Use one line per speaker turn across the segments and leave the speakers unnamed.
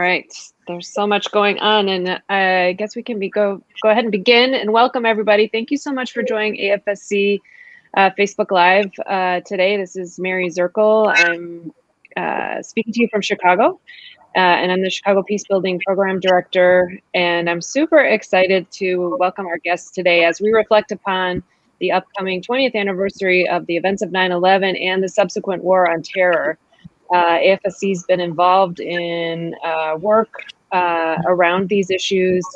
All right, there's so much going on, and I guess we can go ahead and begin. And welcome everybody. Thank you so much for joining AFSC Facebook Live today. This is Mary Zirkle. I'm speaking to you from Chicago, and I'm the Chicago Peace Building Program Director. And I'm super excited to welcome our guests today as we reflect upon the upcoming 20th anniversary of the events of 9/11 and the subsequent war on terror. AFSC has been involved in work around these issues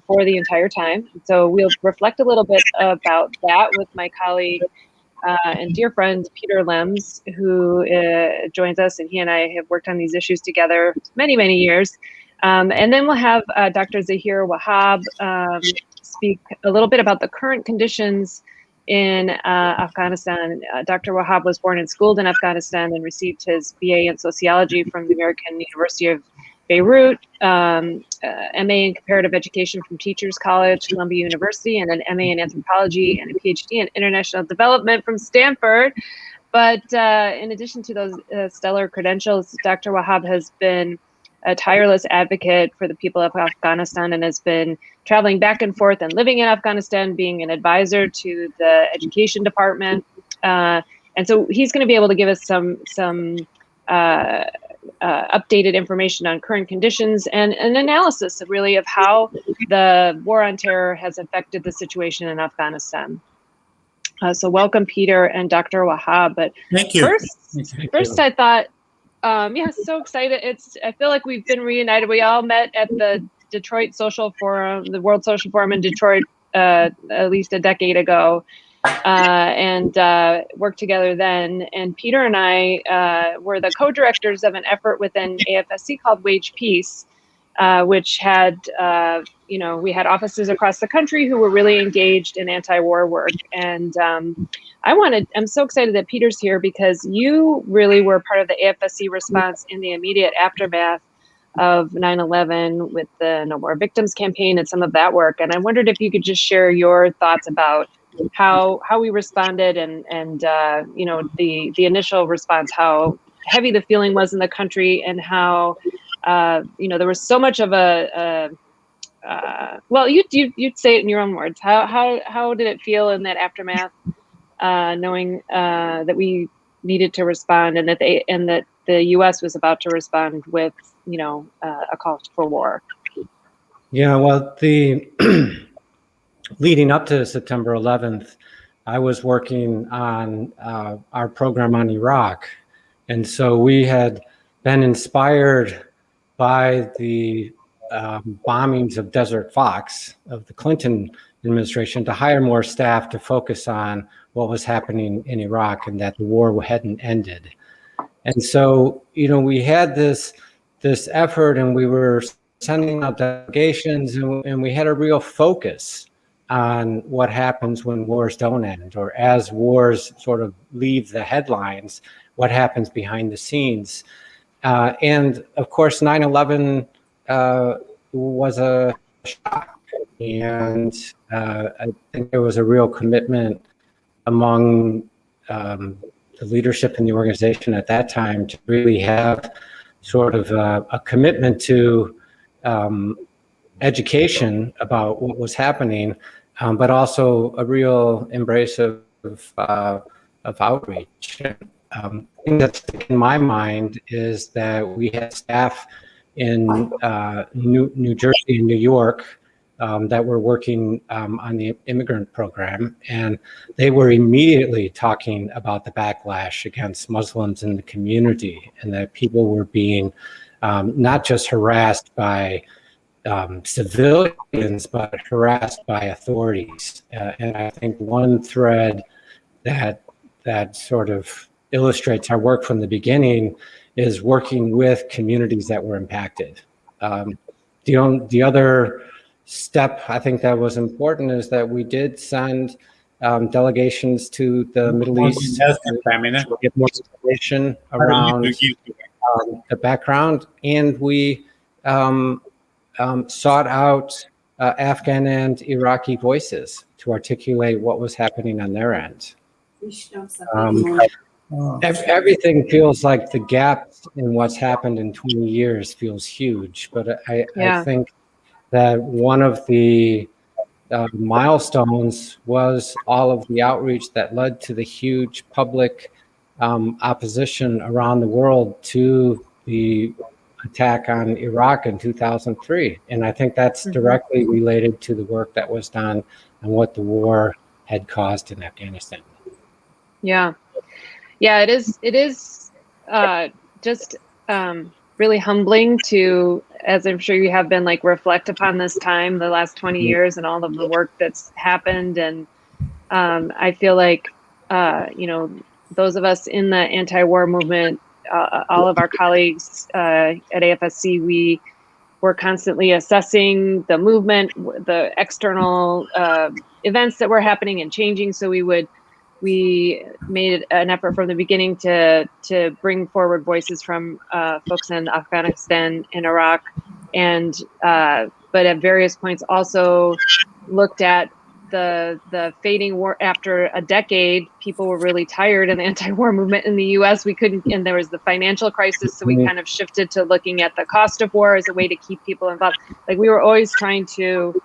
for the entire time. So we'll reflect a little bit about that with my colleague and dear friend, Peter Lems, who joins us, and he and I have worked on these issues together many, many years. And then we'll have Dr. Zahir Wahab speak a little bit about the current conditions in Afghanistan. Dr. Wahab was born and schooled in Afghanistan and received his BA in sociology from the American University of Beirut, MA in comparative education from Teachers College, Columbia University, and an MA in anthropology and a PhD in international development from Stanford. But in addition to those stellar credentials, Dr. Wahab has been a tireless advocate for the people of Afghanistan and has been traveling back and forth and living in Afghanistan, being an advisor to the education department. And so he's going to be able to give us some updated information on current conditions and an analysis of really of how the war on terror has affected the situation in Afghanistan. So welcome, Peter and Dr. Wahab. But
thank you.
First I thought, yeah, so excited. I feel like we've been reunited. We all met at the Detroit Social Forum, the World Social Forum in Detroit, at least a decade ago, and worked together then. And Peter and I were the co-directors of an effort within AFSC called Wage Peace, which had, we had offices across the country who were really engaged in anti-war work. And I'm so excited that Peter's here because you really were part of the AFSC response in the immediate aftermath of 9/11 with the No More Victims campaign and some of that work. And I wondered if you could just share your thoughts about how we responded and the initial response, how heavy the feeling was in the country, and how there was so much of well, you'd say it in your own words. How did it feel in that aftermath, knowing that we needed to respond and that the U.S. was about to respond with a call for war?
Yeah, well, the leading up to September 11th, I was working on our program on Iraq, and so we had been inspired by the bombings of Desert Fox of the Clinton administration to hire more staff to focus on what was happening in Iraq and that the war hadn't ended. And so, we had this effort, and we were sending out delegations, and we had a real focus on what happens when wars don't end, or as wars sort of leave the headlines, what happens behind the scenes. And of course, 9/11 was a shock, and I think there was a real commitment among the leadership in the organization at that time to really have sort of a commitment to education about what was happening, but also a real embrace of outreach. Thing that's in my mind is that we had staff in New Jersey and New York that were working on the immigrant program, and they were immediately talking about the backlash against Muslims in the community, and that people were being not just harassed by civilians, but harassed by authorities. And I think one thread that sort of illustrates our work from the beginning is working with communities that were impacted. The other step I think that was important is that we did send delegations to the Middle East to get more information around the background, and we sought out Afghan and Iraqi voices to articulate what was happening on their end. Everything feels like the gap in what's happened in 20 years feels huge. But I think that one of the milestones was all of the outreach that led to the huge public opposition around the world to the attack on Iraq in 2003. And I think that's directly related to the work that was done and what the war had caused in Afghanistan.
Yeah. Yeah, it is just really humbling to, as I'm sure you have been, like, reflect upon this time, the last 20 years and all of the work that's happened. And I feel like, those of us in the anti-war movement, all of our colleagues at AFSC, we were constantly assessing the movement, the external events that were happening and changing. So we made an effort from the beginning to bring forward voices from folks in Afghanistan and Iraq, and but at various points also looked at the fading war. After a decade, people were really tired in the anti-war movement in the U.S. We couldn't, and there was the financial crisis, so we kind of shifted to looking at the cost of war as a way to keep people involved. Like, we were always trying to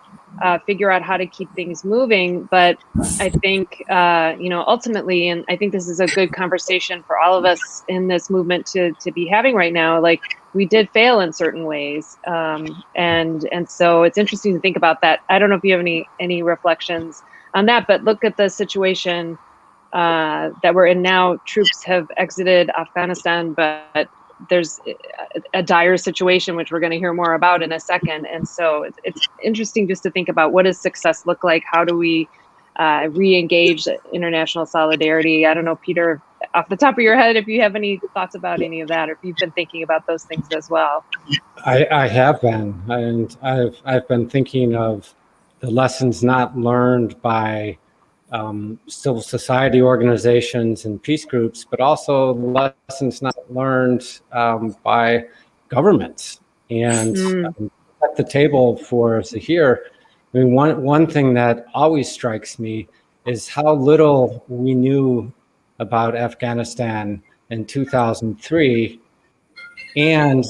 figure out how to keep things moving. But I think, ultimately, and I think this is a good conversation for all of us in this movement to be having right now, like, we did fail in certain ways. And so it's interesting to think about that. I don't know if you have any reflections on that, but look at the situation that we're in now. Troops have exited Afghanistan, but there's a dire situation, which we're going to hear more about in a second. And so it's interesting just to think about, what does success look like? How do we re-engage international solidarity? I don't know, Peter, off the top of your head, if you have any thoughts about any of that, or if you've been thinking about those things as well.
I have been, and I've been thinking of the lessons not learned by civil society organizations and peace groups, but also lessons not learned by governments. And at the table for us here, I mean, one thing that always strikes me is how little we knew about Afghanistan in 2003. And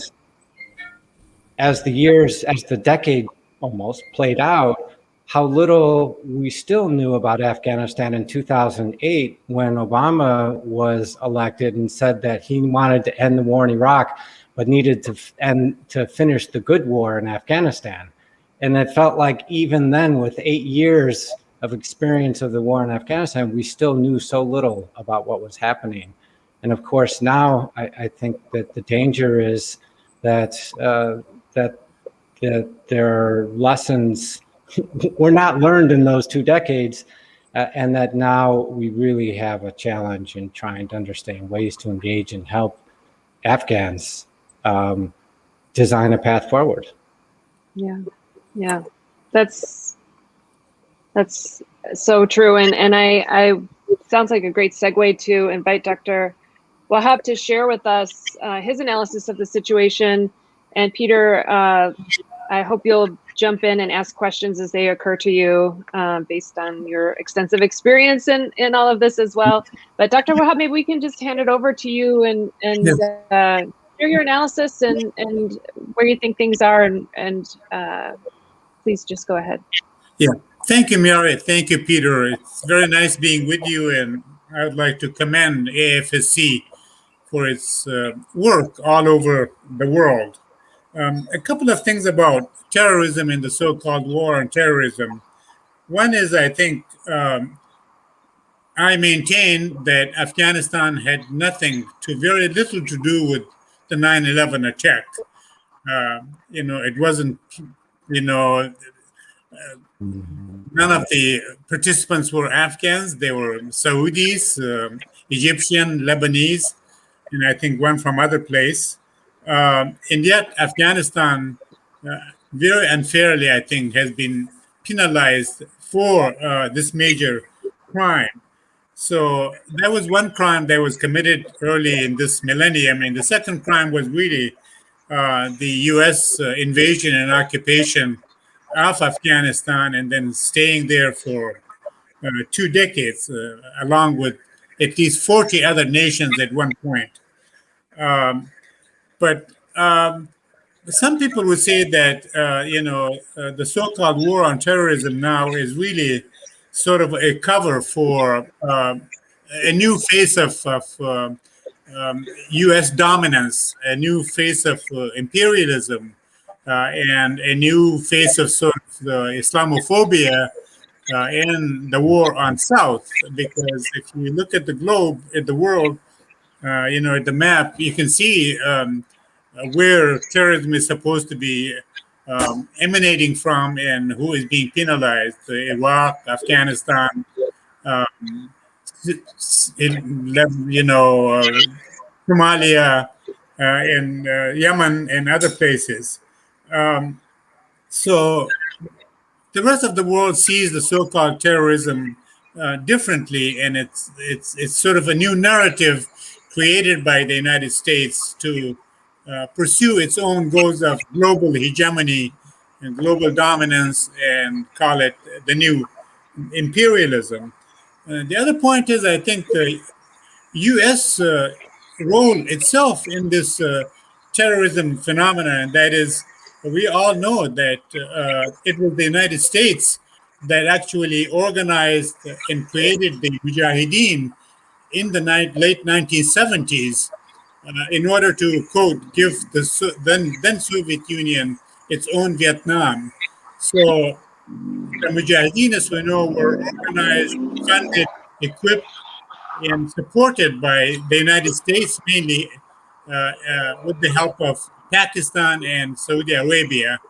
as the decade almost played out, how little we still knew about Afghanistan in 2008, when Obama was elected and said that he wanted to end the war in Iraq, but needed to finish the good war in Afghanistan. And it felt like even then, with 8 years of experience of the war in Afghanistan, we still knew so little about what was happening. And of course, now I think that the danger is that there are lessons were not learned in those 2 decades, and that now we really have a challenge in trying to understand ways to engage and help Afghans design a path forward.
Yeah, that's so true. And I sounds like a great segue to invite Dr. Wahab to share with us his analysis of the situation. And Peter, I hope you'll jump in and ask questions as they occur to you, based on your extensive experience in all of this as well. But Dr. Wahab, maybe we can just hand it over to you and share your analysis and where you think things are, and please just go ahead.
Yeah, thank you, Mary. Thank you, Peter. It's very nice being with you, and I would like to commend AFSC for its work all over the world. A couple of things about terrorism and the so-called war on terrorism. One is, I think, I maintain that Afghanistan had very little to do with the 9/11 attack. It wasn't, none of the participants were Afghans. They were Saudis, Egyptian, Lebanese, and I think one from other place. And yet Afghanistan, very unfairly, I think, has been penalized for this major crime. So that was one crime that was committed early in this millennium. And the second crime was really the U.S. Invasion and occupation of Afghanistan, and then staying there for 2 decades, along with at least 40 other nations at one point. But some people would say that the so-called war on terrorism now is really sort of a cover for a new phase of U.S. dominance, a new phase of imperialism, and a new phase of sort of Islamophobia and the war on South. Because if you look at the globe, at the world, at the map, you can see where terrorism is supposed to be emanating from and who is being penalized. Iraq, Afghanistan, Somalia, and Yemen, and other places. So the rest of the world sees the so-called terrorism differently, and it's sort of a new narrative created by the United States to pursue its own goals of global hegemony and global dominance, and call it the new imperialism. The other point is, I think the U.S. Role itself in this terrorism phenomenon, and that is, we all know that it was the United States that actually organized and created the Mujahideen in the late 1970s in order to, quote, give the then Soviet Union its own Vietnam. So the Mujahideen, as we know, were organized, funded, equipped, and supported by the United States, mainly with the help of Pakistan and Saudi Arabia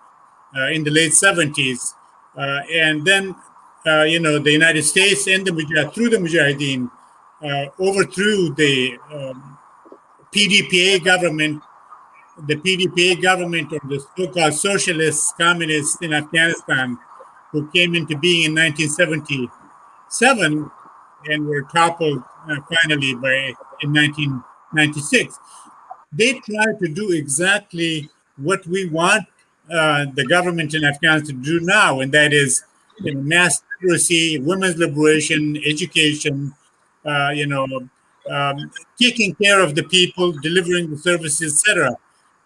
in the late 70s. And then, the United States and through the Mujahideen overthrew the PDPA government, or the so-called socialist communists in Afghanistan, who came into being in 1977 and were toppled finally in 1996. They tried to do exactly what we want the government in Afghanistan to do now, and that is mass literacy, women's liberation, education, taking care of the people, delivering the services, etc.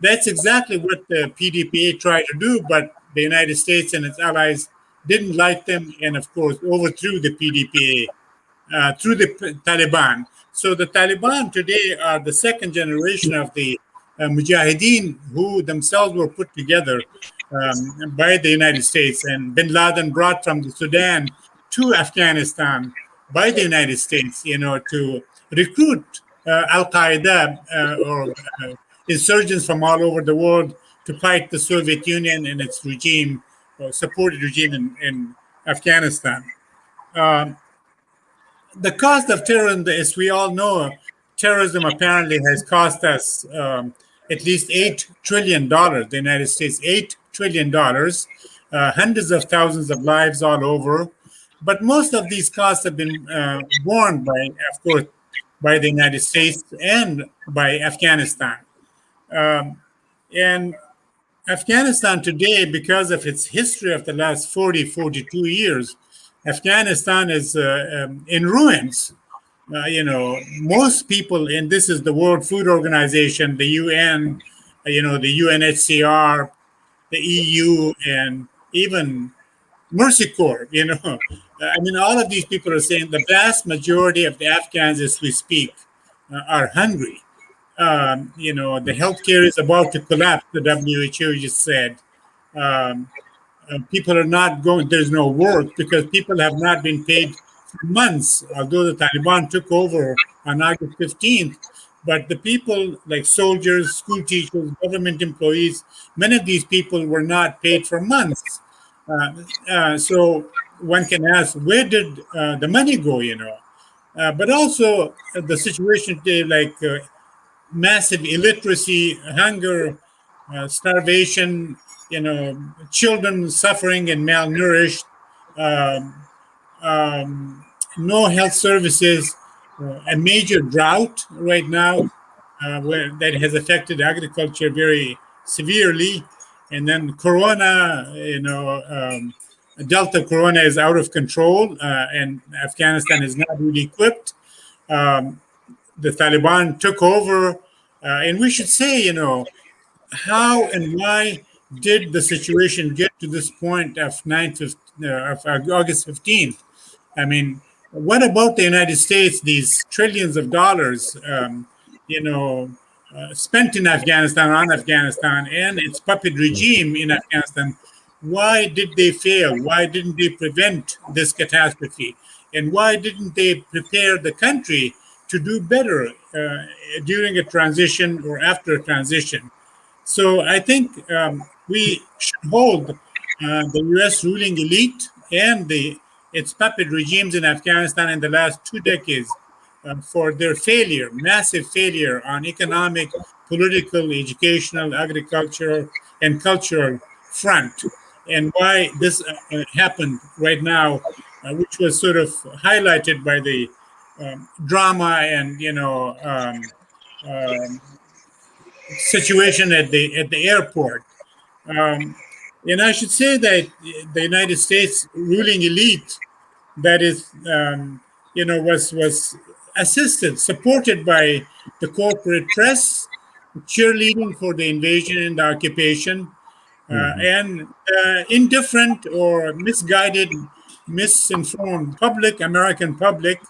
That's exactly what the PDPA tried to do, but the United States and its allies didn't like them, and of course overthrew the PDPA through the Taliban. So the Taliban today are the second generation of the Mujahideen, who themselves were put together by the United States, and bin Laden brought from the Sudan to Afghanistan by the United States, to recruit Al-Qaeda or insurgents from all over the world to fight the Soviet Union and its regime, or supported regime in Afghanistan. The cost of terrorism, as we all know, terrorism apparently has cost us at least $8 trillion, the United States, $8 trillion, hundreds of thousands of lives all over. But most of these costs have been borne by, of course, by the United States and by Afghanistan. And Afghanistan today, because of its history of the last 42 years, Afghanistan is in ruins. Most people, and this is the World Food Organization, the UN, the UNHCR, the EU, and even Mercy Corps, all of these people are saying the vast majority of the Afghans, as we speak, are hungry. The healthcare is about to collapse, the WHO just said. People are not going, there's no work because people have not been paid for months, although the Taliban took over on August 15th. But the people like soldiers, school teachers, government employees, many of these people were not paid for months. So one can ask, where did the money go, But also the situation today, like massive illiteracy, hunger, starvation, children suffering and malnourished, no health services, a major drought right now that has affected agriculture very severely. And then Corona, Delta Corona is out of control, and Afghanistan is not really equipped. the Taliban took over. And we should say, how and why did the situation get to this point of August 15th? I mean, what about the United States? These trillions of dollars, spent in Afghanistan, on Afghanistan, and its puppet regime in Afghanistan. Why did they fail? Why didn't they prevent this catastrophe? And why didn't they prepare the country to do better during a transition or after a transition? So I think we should hold the U.S. ruling elite and its puppet regimes in Afghanistan in the last 2 decades for their failure, massive failure on economic, political, educational, agricultural, and cultural front, and why this happened right now, which was sort of highlighted by the drama and situation at the airport. And I should say that the United States ruling elite that is was assisted, supported by the corporate press, cheerleading for the invasion and the occupation, and indifferent or misguided, misinformed American public,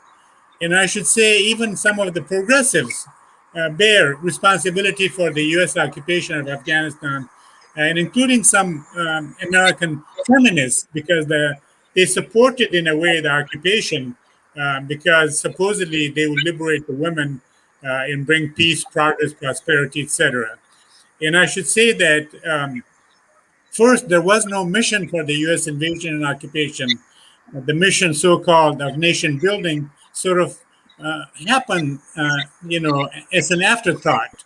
and I should say even some of the progressives bear responsibility for the U.S. occupation of Afghanistan, and including some American feminists, because they supported in a way the occupation because supposedly they would liberate the women and bring peace, progress, prosperity, etc. And I should say that first, there was no mission for the U.S. invasion and occupation. The mission, so-called, of nation building, sort of happened, as an afterthought.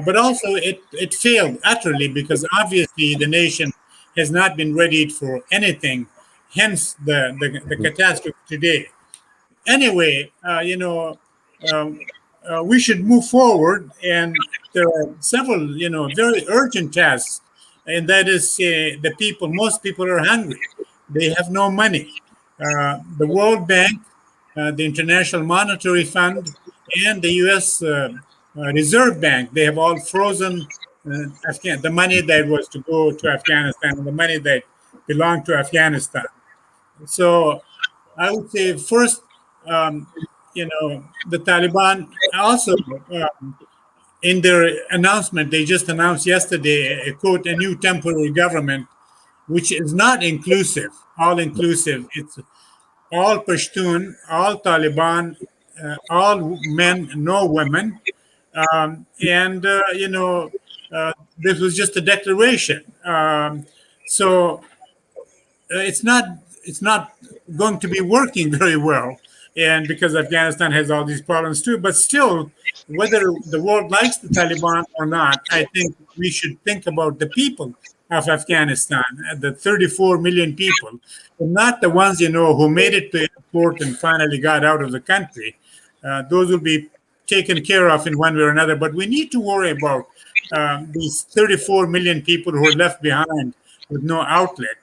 But also, it failed utterly because obviously the nation has not been readied for anything. Hence the catastrophe today. Anyway, we should move forward, and there are several, very urgent tasks, and that is the people. Most people are hungry; they have no money. The World Bank, the International Monetary Fund, and the U.S. Reserve Bank—they have all frozen the money that was to go to Afghanistan, and the money that belonged to Afghanistan. So, I would say first, the Taliban also, in their announcement, they just announced yesterday, quote, a new temporary government, which is not inclusive, all inclusive. It's all Pashtun, all Taliban, all men, no women. And, this was just a declaration. So it's not going to be working very well, and because Afghanistan has all these problems too. But still, whether the world likes the Taliban or not, I think we should think about the people of Afghanistan, the 34 million people, and not the ones who made it to the airport and finally got out of the country. Those will be taken care of in one way or another. But we need to worry about these 34 million people who are left behind with no outlet.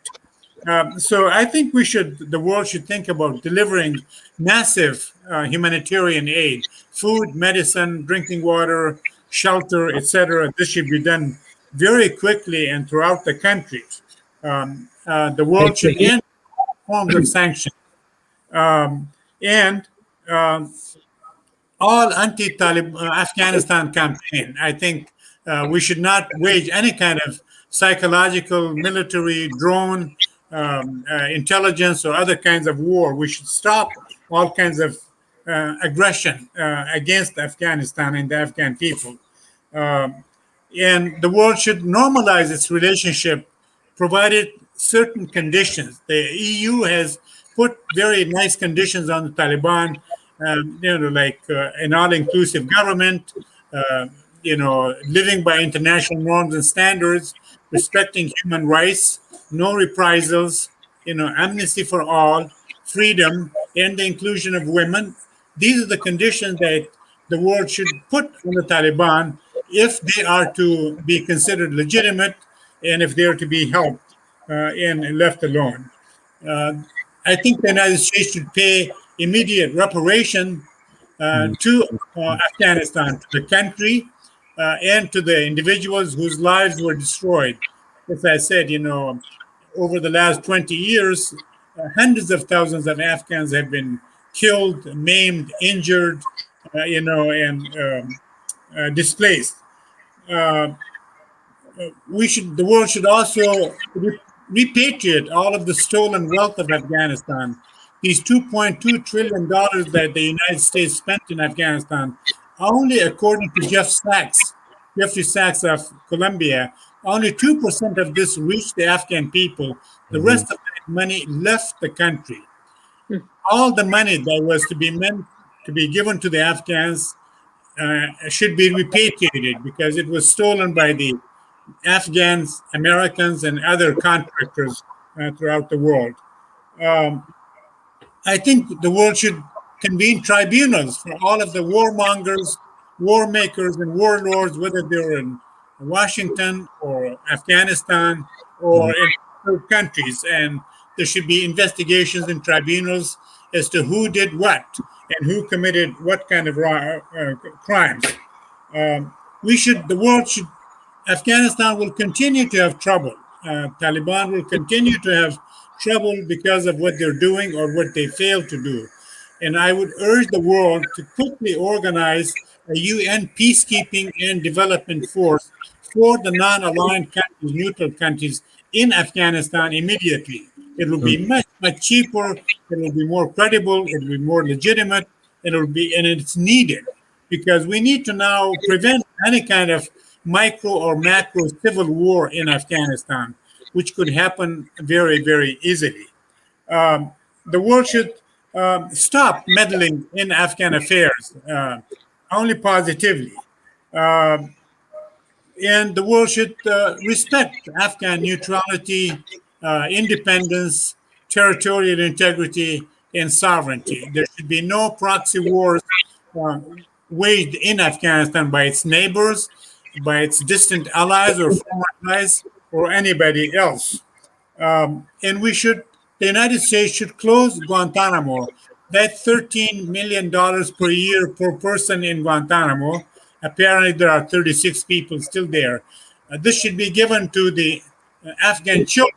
So I think the world should think about delivering massive humanitarian aid, food, medicine, drinking water, shelter, etc. This should be done very quickly and throughout the country. The world should end forms of sanctions. And all anti-Taliban Afghanistan campaign, I think we should not wage any kind of psychological, military, drone, intelligence, or other kinds of war. We should stop all kinds of aggression against Afghanistan and the Afghan people. And the world should normalize its relationship, provided certain conditions. The EU has put very nice conditions on the Taliban, like an all-inclusive government, living by international norms and standards, respecting human rights, no reprisals, amnesty for all, freedom, and the inclusion of women. These are the conditions that the world should put on the Taliban if they are to be considered legitimate and if they are to be helped and left alone. I think the United States should pay immediate reparation to Afghanistan, to the country, and to the individuals whose lives were destroyed. As I said, over the last 20 years, hundreds of thousands of Afghans have been killed, maimed, injured, and displaced. The world should also repatriate all of the stolen wealth of Afghanistan. These $2.2 trillion that the United States spent in Afghanistan, only according to Jeffrey Sachs of Columbia, only 2% of this reached the Afghan people. The rest of that money left the country. All the money that was to be meant to be given to the Afghans should be repatriated because it was stolen by the Afghans, Americans, and other contractors throughout the world. I think the world should convene tribunals for all of the warmongers, war makers, and warlords, whether they're in Washington or Afghanistan or in other countries. And there should be investigations and tribunals as to who did what and who committed what kind of crimes. Afghanistan will continue to have trouble. Taliban will continue to have trouble because of what they're doing or what they fail to do. And I would urge the world to quickly organize a UN peacekeeping and development force for the non-aligned countries, neutral countries in Afghanistan immediately. It will be much, much cheaper. It will be more credible. It will be more legitimate. And it's needed because we need to now prevent any kind of micro or macro civil war in Afghanistan, which could happen very, very easily. The world should stop meddling in Afghan affairs, only positively. And the world should respect Afghan neutrality, independence, territorial integrity, and sovereignty. There should be no proxy wars waged in Afghanistan by its neighbors, by its distant allies or former allies, or anybody else. And the United States should close Guantanamo. That's $13 million per year per person in Guantanamo. Apparently, there are 36 people still there. This should be given to the Afghan children.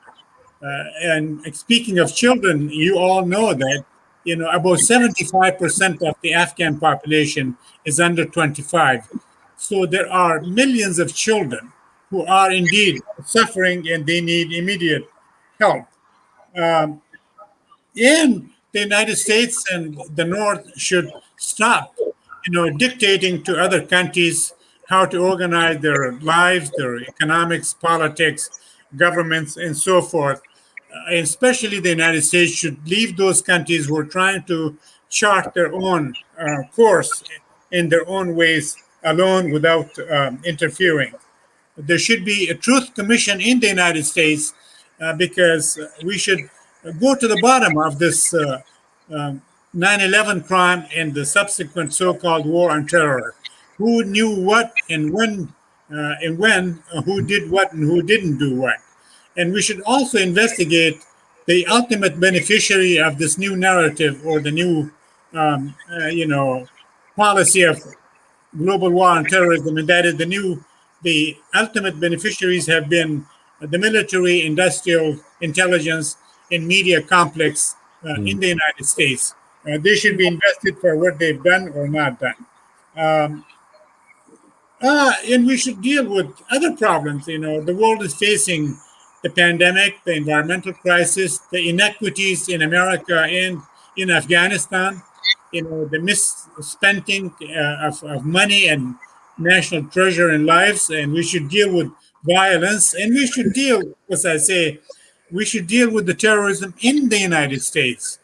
And speaking of children, you all know that about 75% of the Afghan population is under 25. So there are millions of children who are indeed suffering and they need immediate help. And the United States and the North should stop, dictating to other countries how to organize their lives, their economics, politics, governments, and so forth. Especially the United States should leave those countries who are trying to chart their own course in their own ways alone without interfering. There should be a truth commission in the United States because we should go to the bottom of this 9/11 crime and the subsequent so-called war on terror. Who knew what and when, who did what and who didn't do what. And we should also investigate the ultimate beneficiary of this new narrative or the new, policy of global war on terrorism, and that is the ultimate beneficiaries have been the military, industrial, intelligence, and media complex in the United States. They should be invested for what they've done or not done. And we should deal with other problems. The world is facing the pandemic, the environmental crisis, the inequities in America and in Afghanistan, the misspending of money and national treasure and lives, and we should deal with violence, and we should deal, as I say, we should deal with the terrorism in the United States,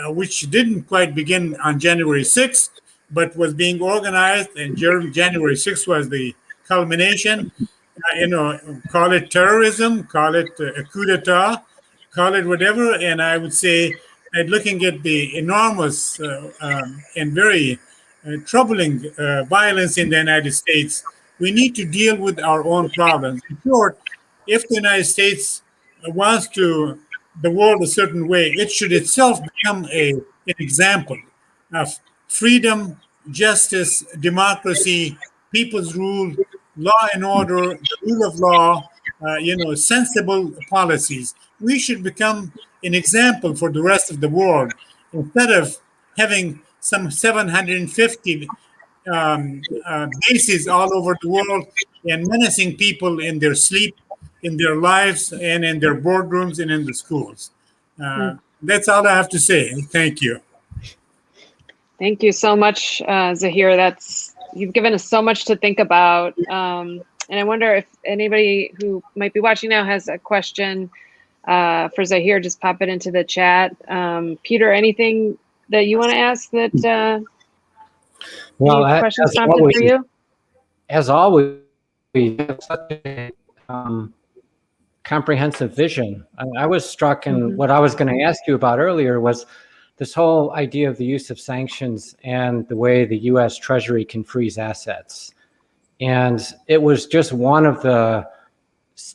which didn't quite begin on January 6th, but was being organized, and January 6th was the culmination. Call it terrorism, call it a coup d'etat, call it whatever, and I would say that looking at the enormous and very troubling violence in the United States, we need to deal with our own problems. In short, if the United States wants the world a certain way, it should itself become an example of freedom, justice, democracy, people's rule, law and order, the rule of law, sensible policies. We should become an example for the rest of the world instead of having some 750 bases all over the world and menacing people in their sleep, in their lives, and in their boardrooms and in the schools. That's all I have to say. Thank you.
Thank you so much, Zahir. You've given us so much to think about. And I wonder if anybody who might be watching now has a question for Zahir, just pop it into the chat. Peter, anything that you want to ask that any questions prompted for you?
As always, we have such a comprehensive vision. I was struck, and what I was going to ask you about earlier was this whole idea of the use of sanctions and the way the U.S. Treasury can freeze assets. And it was just one of the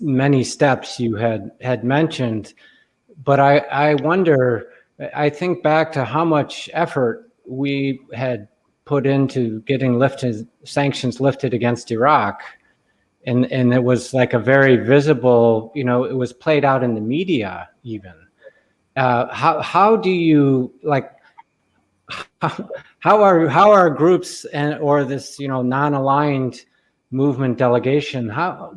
many steps you had mentioned. But I wonder, I think back to how much effort we had put into getting sanctions lifted against Iraq. And it was like a very visible, it was played out in the media even. How do you how are groups or this non-aligned movement delegation,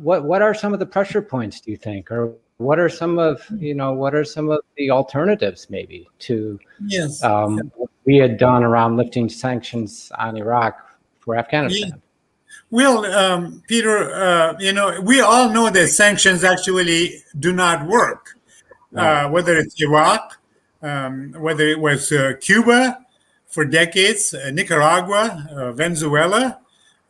what are some of the pressure points, do you think, or what are some of the alternatives maybe to what we had done around lifting sanctions on Iraq for Afghanistan?
Well, Peter, we all know that sanctions actually do not work. Whether it's Iraq, whether it was Cuba for decades, Nicaragua, Venezuela,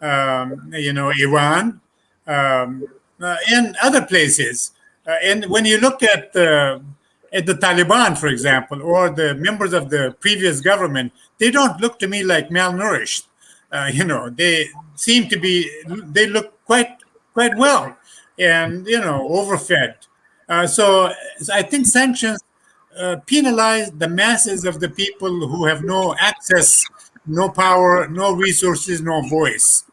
Iran, and other places. And when you look at the Taliban, for example, or the members of the previous government, they don't look to me like malnourished. They seem to be, they look quite well and, overfed. So I think sanctions penalize the masses of the people who have no access, no power, no resources, no voice.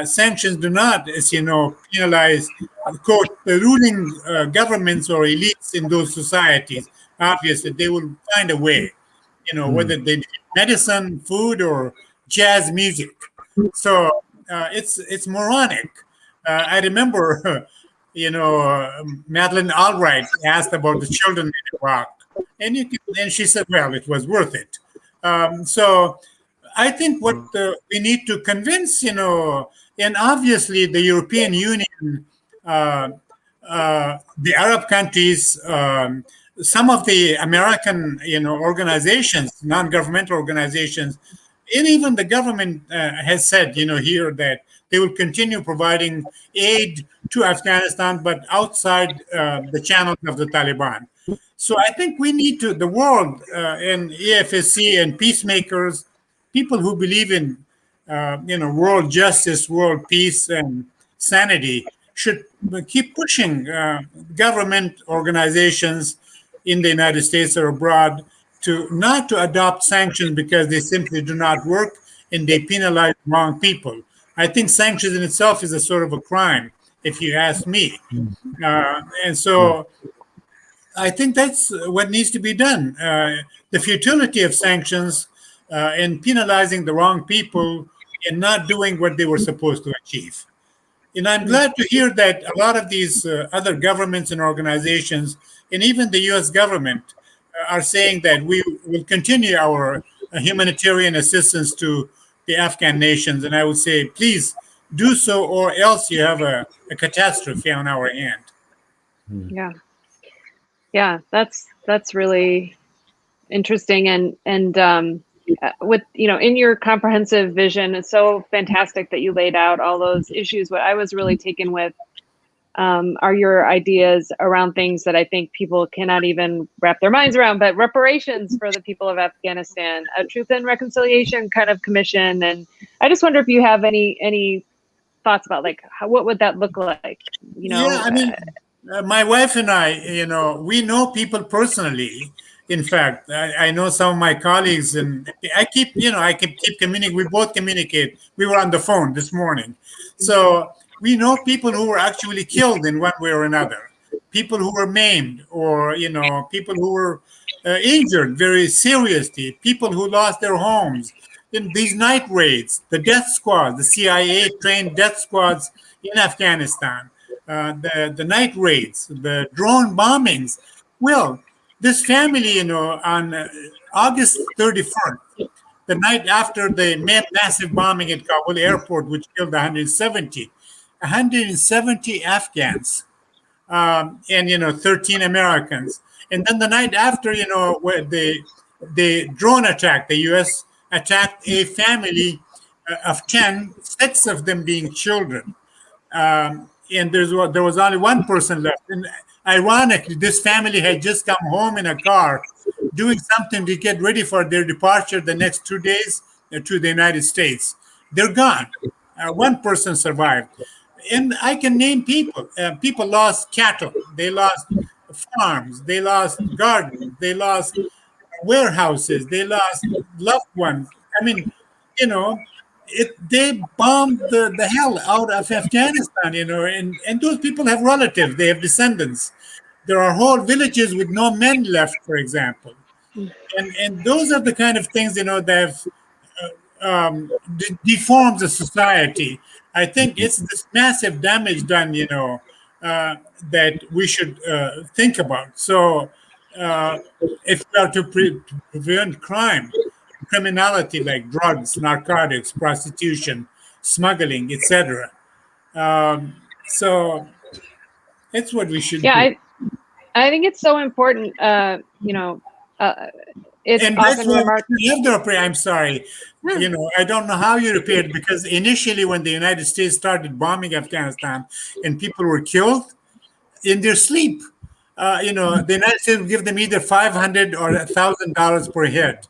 Sanctions do not, as you know, penalize, quote, the ruling governments or elites in those societies. Obviously, they will find a way, whether they need medicine, food, or jazz music. So it's moronic. I remember, Madeleine Albright asked about the children in Iraq, and she said, well, it was worth it. So I think what we need to convince, and obviously the European Union, the Arab countries, some of the American, organizations, non-governmental organizations, and even the government has said, here that they will continue providing aid to Afghanistan, but outside the channels of the Taliban. So I think we need to, the world and AFSC and peacemakers, people who believe in, world justice, world peace, and sanity, should keep pushing government organizations in the United States or abroad to not to adopt sanctions because they simply do not work and they penalize wrong people. I think sanctions in itself is a sort of a crime, if you ask me. And so I think that's what needs to be done. The futility of sanctions and penalizing the wrong people and not doing what they were supposed to achieve. And I'm glad to hear that a lot of these other governments and organizations, and even the U.S. government, are saying that we will continue our humanitarian assistance to the Afghan nations. And I would say, please do so, or else you have a catastrophe on our hand.
Yeah, that's really interesting. And with, in your comprehensive vision, it's so fantastic that you laid out all those issues. What I was really taken with are your ideas around things that I think people cannot even wrap their minds around, but reparations for the people of Afghanistan, a truth and reconciliation kind of commission. And I just wonder if you have any thoughts about what would that look like?
Yeah, I mean, my wife and I, we know people personally, In fact, I know some of my colleagues, and I keep communicating. We both communicate. We were on the phone this morning, so we know people who were actually killed in one way or another, people who were maimed, or people who were injured very seriously, people who lost their homes in these night raids, the death squads, the CIA trained death squads in Afghanistan, the night raids, the drone bombings. Well, this family, on August 31st, the night after the massive bombing at Kabul airport, which killed 170 Afghans, and 13 Americans. And then the night after, where the drone attack, the U.S. attacked a family of 10, 6 of them being children. And there was only one person left. And ironically, this family had just come home in a car, doing something to get ready for their departure the next 2 days to the United States. They're gone. One person survived. And I can name people. People lost cattle. They lost farms. They lost gardens. They lost warehouses. They lost loved ones. I mean, they bombed the hell out of Afghanistan, and those people have relatives. They have descendants. There are whole villages with no men left, for example. And those are the kind of things, that have deforms the society. I think it's this massive damage done, that we should think about. So if we are to prevent criminality like drugs, narcotics, prostitution, smuggling, etc. So that's what we should do.
I think it's so important, it's
and
often remarked.
I'm sorry. I don't know how you repaired, because initially when the United States started bombing Afghanistan and people were killed in their sleep, the United States would give them either $500 or $1,000 per head.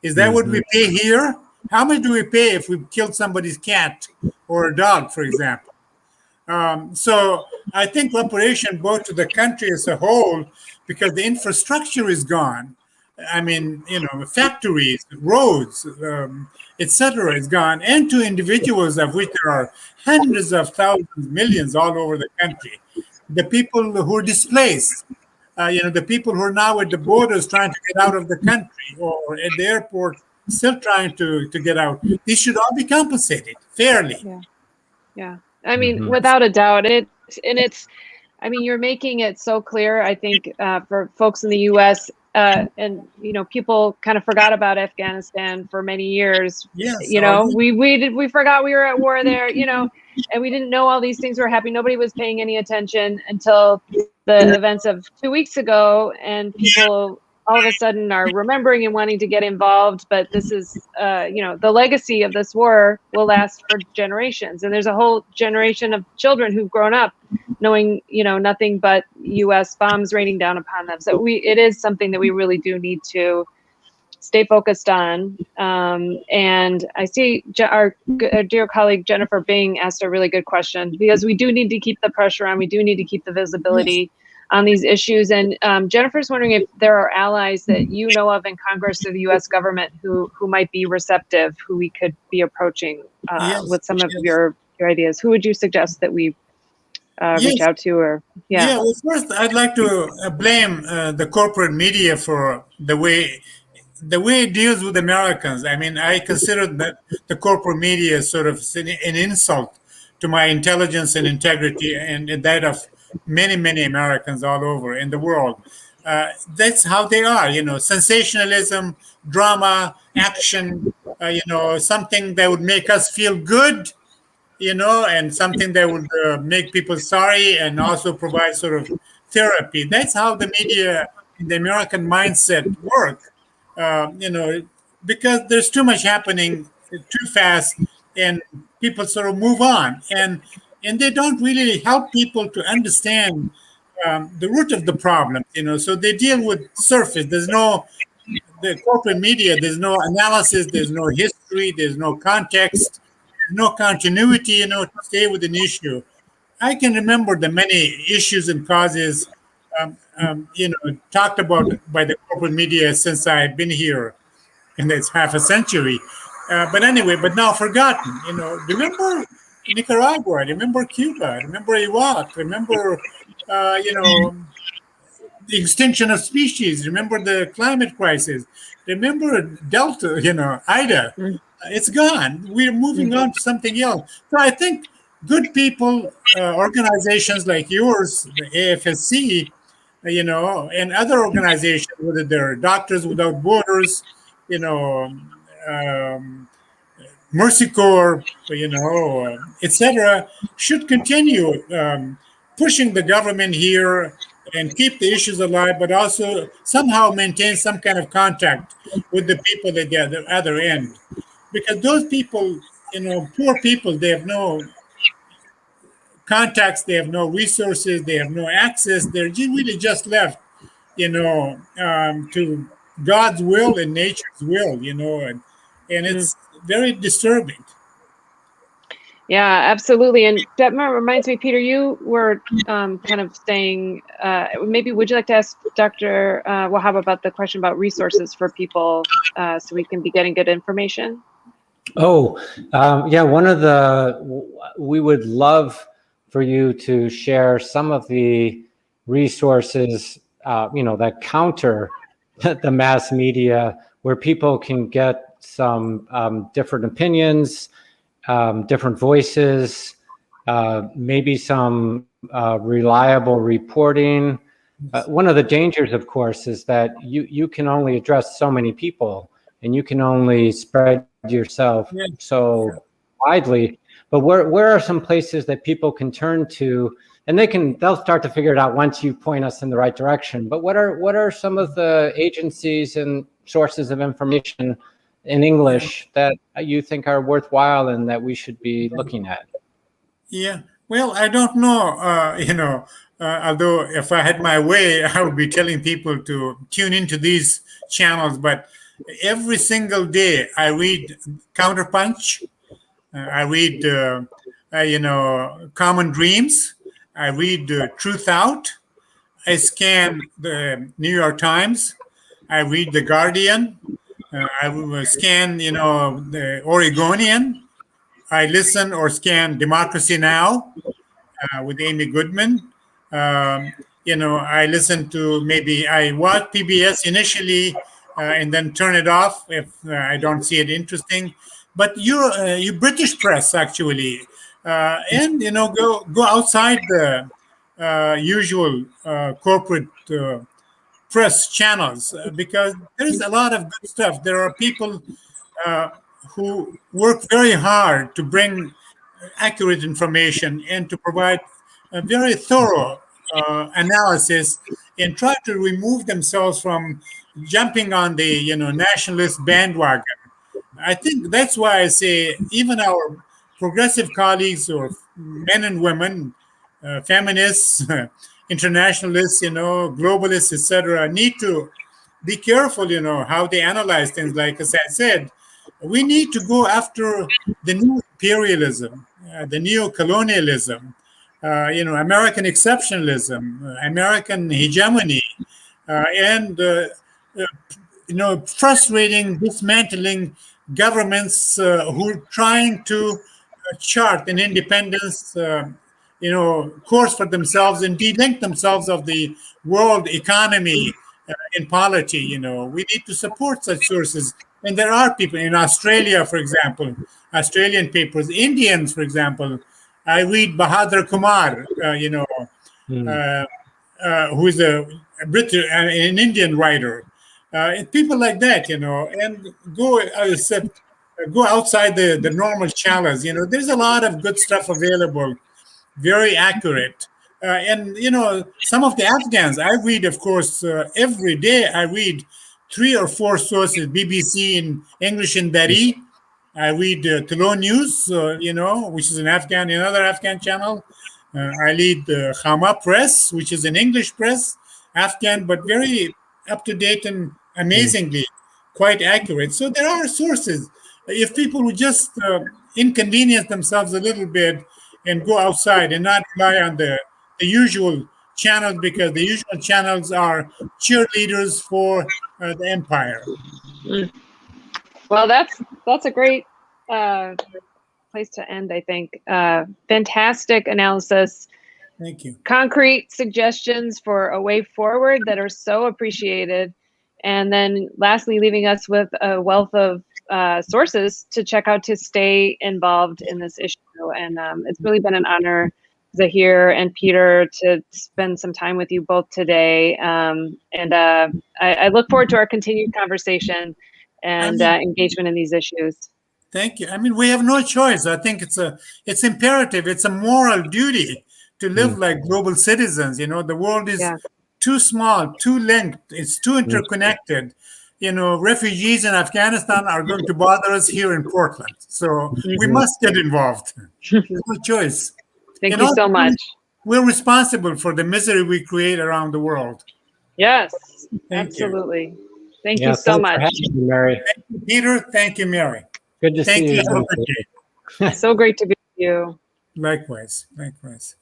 Is that what we pay here? How much do we pay if we killed somebody's cat or a dog, for example? So I think reparation both to the country as a whole, because the infrastructure is gone. I mean, factories, roads, etc. is gone, and to individuals, of which there are hundreds of thousands, millions all over the country. The people who are displaced, the people who are now at the borders trying to get out of the country, or at the airport still trying to get out. These should all be compensated fairly.
Yeah. I mean, without a doubt, you're making it so clear, I think, for folks in the U.S., and people kind of forgot about Afghanistan for many years.
Yes,
we forgot we were at war there, and we didn't know all these things were happening. Nobody was paying any attention until the events of 2 weeks ago, and people all of a sudden are remembering and wanting to get involved. But this is, the legacy of this war will last for generations, and there's a whole generation of children who've grown up knowing, nothing but U.S. bombs raining down upon them. So it is something that we really do need to stay focused on. And I see our dear colleague Jennifer Bing asked a really good question, because we do need to keep the pressure on. We do need to keep the visibility on these issues. And Jennifer's wondering if there are allies that you know of in Congress or the U.S. government who might be receptive, who we could be approaching with some of your ideas. Who would you suggest that we reach out to?
Well, first I'd like to blame the corporate media for the way it deals with Americans. I mean, I consider that the corporate media is sort of an insult to my intelligence and integrity, and that of many, many Americans all over in the world. That's how they are, sensationalism, drama, action, something that would make us feel good, and something that would make people sorry and also provide sort of therapy. That's how the media in the American mindset work, because there's too much happening too fast, and people sort of move on. And they don't really help people to understand the root of the problem, so they deal with surface. The corporate media, there's no analysis, there's no history, there's no context, no continuity, to stay with an issue. I can remember the many issues and causes talked about by the corporate media since I've been here, and it's half a century. But anyway, but now forgotten. Remember Nicaragua, remember Cuba, remember Iraq, remember, the extinction of species, remember the climate crisis, remember Delta, Ida. It's gone. We're moving on to something else. So I think good people, organizations like yours, the AFSC, and other organizations, whether they're Doctors Without Borders, Mercy Corps, etc., should continue pushing the government here and keep the issues alive, but also somehow maintain some kind of contact with the people at the other end. Because those people, poor people, they have no contacts, they have no resources, they have no access. They're really just left, to God's will and nature's will, and it's very disturbing.
Yeah, absolutely. And that reminds me, Peter, you were kind of saying, maybe would you like to ask Dr. Wahab about the question about resources for people so we can be getting good information?
Yeah, we would love for you to share some of the resources, that counter the mass media, where people can get some different opinions, different voices, maybe some reliable reporting. One of the dangers, of course, is that you can only address so many people, and you can only spread yourself so widely. But where are some places that people can turn to, and they'll start to figure it out once you point us in the right direction. But what are some of the agencies and sources of information in English that you think are worthwhile and that we should be looking at?
Yeah, well, I don't know, although if I had my way, I would be telling people to tune into these channels, but every single day I read Counterpunch, I read, Common Dreams, I read Truth Out, I scan the New York Times, I read The Guardian, I will scan, the Oregonian. I listen or scan Democracy Now! With Amy Goodman. I listen to I watch PBS initially and then turn it off if I don't see it interesting. But you British press actually, and go outside the usual corporate press channels, because there's a lot of good stuff. There are people who work very hard to bring accurate information and to provide a very thorough analysis and try to remove themselves from jumping on the nationalist bandwagon. I think that's why I say even our progressive colleagues or men and women, feminists, internationalists, globalists, etc., need to be careful, how they analyze things. Like as I said, we need to go after the new imperialism, the neo-colonialism, American exceptionalism, American hegemony, and frustrating, dismantling governments who are trying to chart an independence, course for themselves and de-link themselves of the world economy and polity. We need to support such sources. And there are people in Australia, for example, Australian papers, Indians, for example. I read Bahadur Kumar, who is a British, an Indian writer. And people like that, and go outside the normal channels. There's a lot of good stuff available, very accurate. And some of the Afghans, I read, of course, every day I read 3 or 4 sources, BBC in English in Dari. I read Tolo News, which is another Afghan channel. I read Khama Press, which is an English press, Afghan, but very up-to-date and amazingly quite accurate. So there are sources. If people would just inconvenience themselves a little bit and go outside and not rely on the usual channels because the usual channels are cheerleaders for the empire.
Well, that's a great place to end, I think. Fantastic analysis.
Thank you.
Concrete suggestions for a way forward that are so appreciated. And then lastly, leaving us with a wealth of sources to check out to stay involved in this issue. And it's really been an honor, Zahir and Peter, to spend some time with you both today. I look forward to our continued conversation and engagement in these issues.
Thank you. I mean, we have no choice. I think it's imperative. It's a moral duty to live like global citizens. You know, the world is too small, too linked. It's too interconnected. You know, refugees in Afghanistan are going to bother us here in Portland. So we must get involved. There's no choice.
Thank you so much.
We're responsible for the misery we create around the world.
Yes, absolutely. Thank you so much.
Thank you, Mary.
Thank you, Peter. Thank you, Mary.
Good to see you.
Thank you.
So great to be with you.
Likewise. Likewise.